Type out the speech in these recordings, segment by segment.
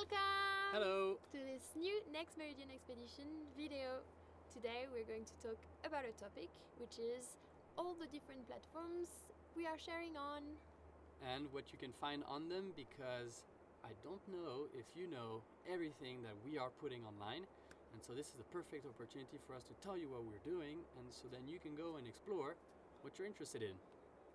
Welcome! Hello! To this new Next Meridian Expedition video. Today we're going to talk about a topic which is all the different platforms we are sharing on. And what you can find on them, because I don't know if you know everything that we are putting online. And so this is the perfect opportunity for us to tell you what we're doing, and so then you can go and explore what you're interested in.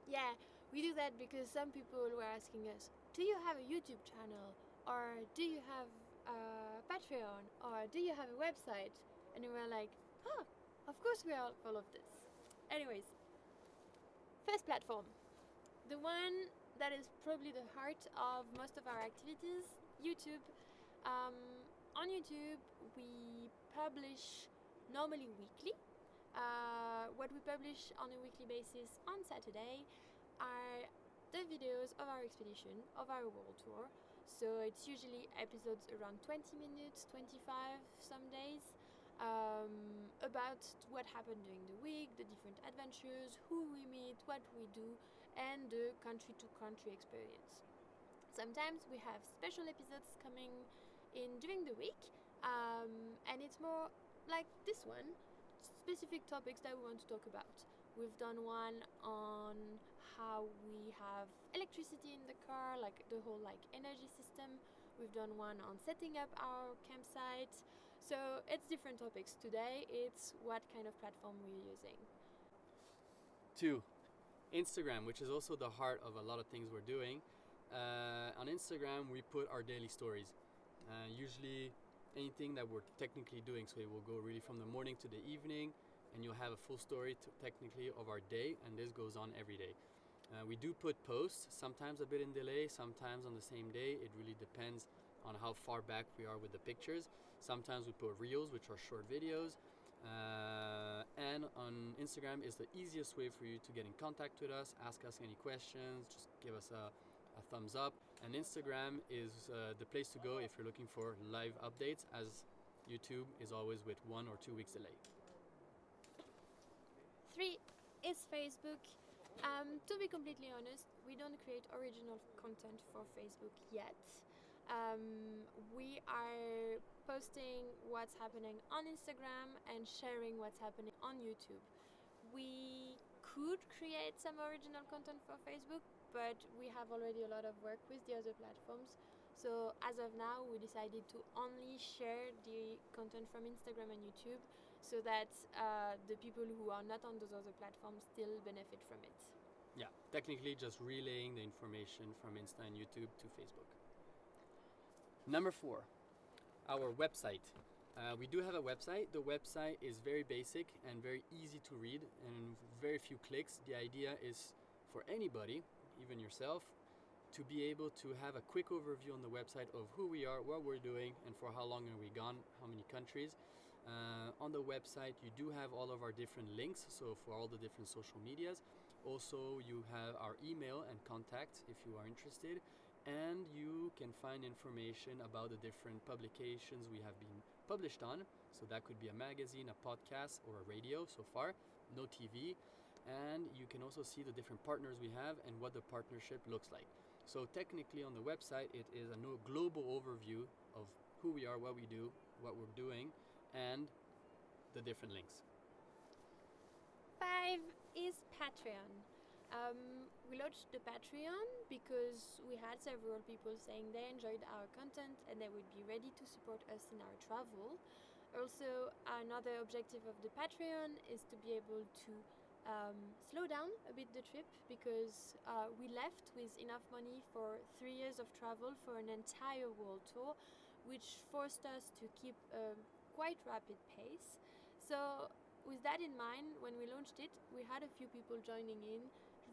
Yeah, we do that because some people were asking us, do you have a YouTube channel? Or do you have a Patreon? Or do you have a website? And we were like, of course we have all of this. Anyways, first platform. The one that is probably the heart of most of our activities, YouTube. On YouTube, we publish normally weekly. What we publish on a weekly basis on Saturday are the videos of our expedition, of our world tour. So it's usually episodes around 20 minutes, 25 some days, about what happened during the week, the different adventures, who we meet, what we do, and the country-to-country experience. Sometimes we have special episodes coming in during the week, and it's more like this one, specific topics that we want to talk about. We've done one on how we have electricity in the car, like the whole energy system. We've done one on setting up our campsite. So it's different topics. Today it's what kind of platform we're using. 2. Instagram, which is also the heart of a lot of things we're doing. On Instagram, we put our daily stories. Usually anything that we're technically doing, so it will go really from the morning to the evening, and you'll have a full story technically of our day, and this goes on every day. We do put posts, sometimes a bit in delay, sometimes on the same day. It really depends on how far back we are with the pictures. Sometimes we put reels, which are short videos. And on Instagram is the easiest way for you to get in contact with us, ask us any questions, just give us a thumbs up. And Instagram is the place to go if you're looking for live updates, as YouTube is always with 1 or 2 weeks delay. 3 is Facebook. To be completely honest, we don't create original content for Facebook yet. We are posting what's happening on Instagram and sharing what's happening on YouTube. We could create some original content for Facebook, but we have already a lot of work with the other platforms. So as of now, we decided to only share the content from Instagram and YouTube so that the people who are not on those other platforms still benefit from it. Yeah, technically just relaying the information from Insta and YouTube to Facebook. Number 4, our website. We do have a website. The website is very basic and very easy to read and very few clicks. The idea is for anybody, even yourself, to be able to have a quick overview on the website of who we are, what we're doing, and for how long are we gone, how many countries. On the website you do have all of our different links, so for all the different social medias. Also you have our email and contact if you are interested, and you can find information about the different publications we have been published on. So that could be a magazine, a podcast, or a radio. So far no TV. And you can also see the different partners we have and what the partnership looks like. So technically on the website it is a global overview of who we are, what we do, what we're doing, and the different links. 5 is Patreon. We launched the Patreon because we had several people saying they enjoyed our content and they would be ready to support us in our travel. Also, another objective of the Patreon is to be able to slow down a bit the trip, because we left with enough money for 3 years of travel for an entire world tour, which forced us to keep a quite rapid pace. So with that in mind, when we launched it, we had a few people joining in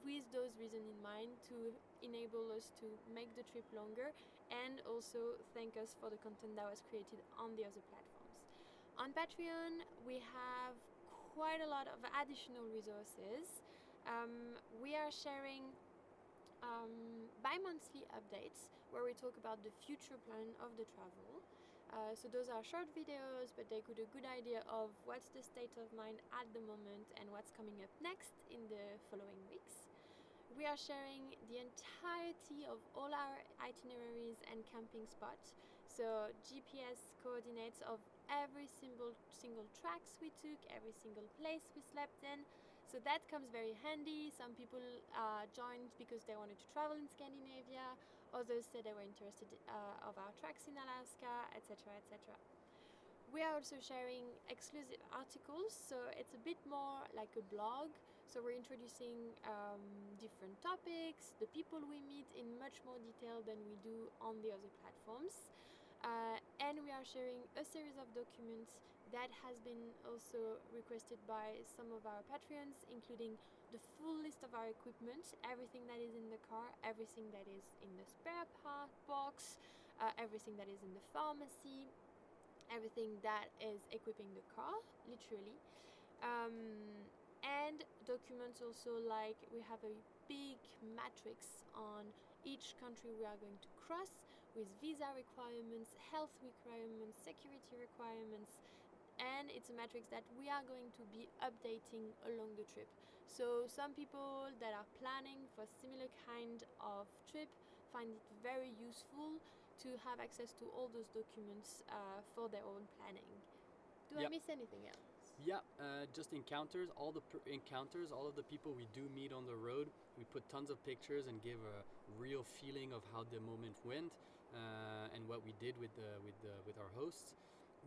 with those reasons in mind to enable us to make the trip longer and also thank us for the content that was created on the other platforms. On Patreon, we have quite a lot of additional resources. We are sharing bi-monthly updates where we talk about the future plan of the travel. So those are short videos, but they give a good idea of what's the state of mind at the moment and what's coming up next in the following weeks. we are sharing the entirety of all our itineraries and camping spots. So GPS coordinates of every single tracks we took, every single place we slept in. So that comes very handy. Some people joined because they wanted to travel in Scandinavia. Others said they were interested of our tracks in Alaska, etc., etc. We are also sharing exclusive articles, so it's a bit more like a blog. So we're introducing different topics, the people we meet in much more detail than we do on the other platforms. And we are sharing a series of documents that has been also requested by some of our Patreons, including the full list of our equipment, everything that is in the car, everything that is in the spare part box, everything that is in the pharmacy, everything that is equipping the car, literally. And documents also, like we have a big matrix on each country we are going to cross, with visa requirements, health requirements, security requirements, and it's a matrix that we are going to be updating along the trip. So some people that are planning for similar kind of trip find it very useful to have access to all those documents for their own planning. Do I miss anything else? Yeah, just encounters, all the encounters, all of the people we do meet on the road. We put tons of pictures and give a real feeling of how the moment went and what we did with our hosts.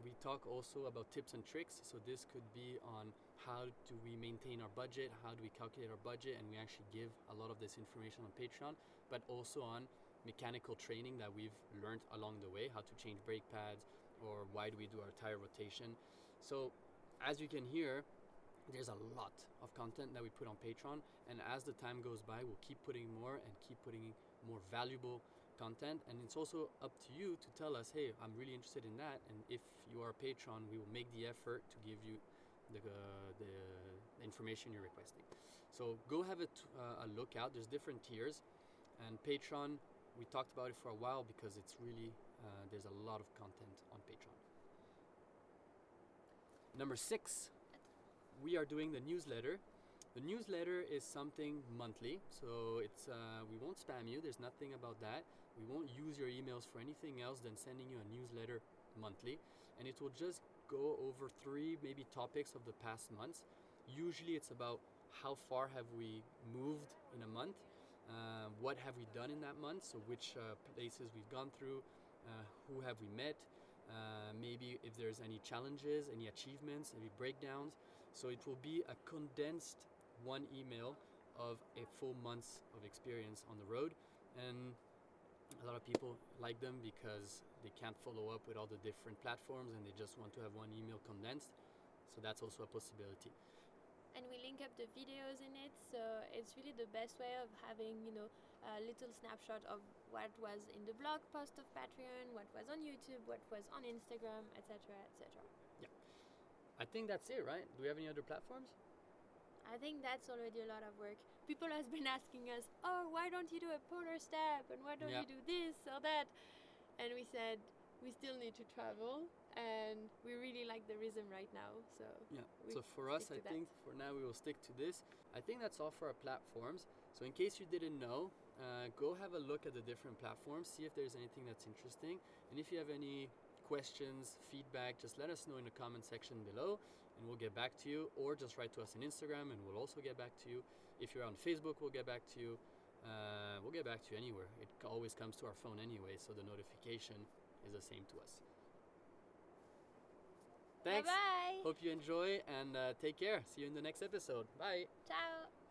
We talk also about tips and tricks. So this could be on how do we maintain our budget, how do we calculate our budget, and we actually give a lot of this information on Patreon, but also on mechanical training that we've learned along the way, how to change brake pads, or why do we do our tire rotation. So as you can hear, there's a lot of content that we put on Patreon, and as the time goes by, we'll keep putting more and keep putting more valuable content. And it's also up to you to tell us, hey, I'm really interested in that, and if you are a patron, we will make the effort to give you the information you're requesting. So go have a look out. There's different tiers, and Patreon, we talked about it for a while because it's really there's a lot of content on Patreon. Number 6, we are doing the newsletter. The newsletter is something monthly, so it's we won't spam you. There's nothing about that. We won't use your emails for anything else than sending you a newsletter monthly, and it will just go over 3 maybe topics of the past months. Usually it's about how far have we moved in a month, what have we done in that month, so which places we've gone through, who have we met, maybe if there's any challenges, any achievements, any breakdowns. So it will be a condensed one email of a full month's of experience on the road, and a lot of people like them because they can't follow up with all the different platforms and they just want to have one email condensed. So that's also a possibility. And we link up the videos in it, so it's really the best way of having, a little snapshot of what was in the blog post of Patreon, what was on YouTube, what was on Instagram, etc., etc. Yeah, I think that's it, right? Do we have any other platforms? I think that's already a lot of work. People has been asking us, oh, why don't you do a polar step, and why don't you do this or that? And we said we still need to travel, and we really like the rhythm right now. So so for us, I think for now we will stick to this. I think that's all for our platforms. So in case you didn't know, go have a look at the different platforms, see if there's anything that's interesting, and if you have any questions, feedback, just let us know in the comment section below, and we'll get back to you, or just write to us on Instagram and we'll also get back to you. If you're on Facebook, we'll get back to you. We'll get back to you anywhere. It always comes to our phone anyway, so the notification is the same to us. Thanks. Bye-bye. Hope you enjoy, and take care. See you in the next episode. Bye. Ciao.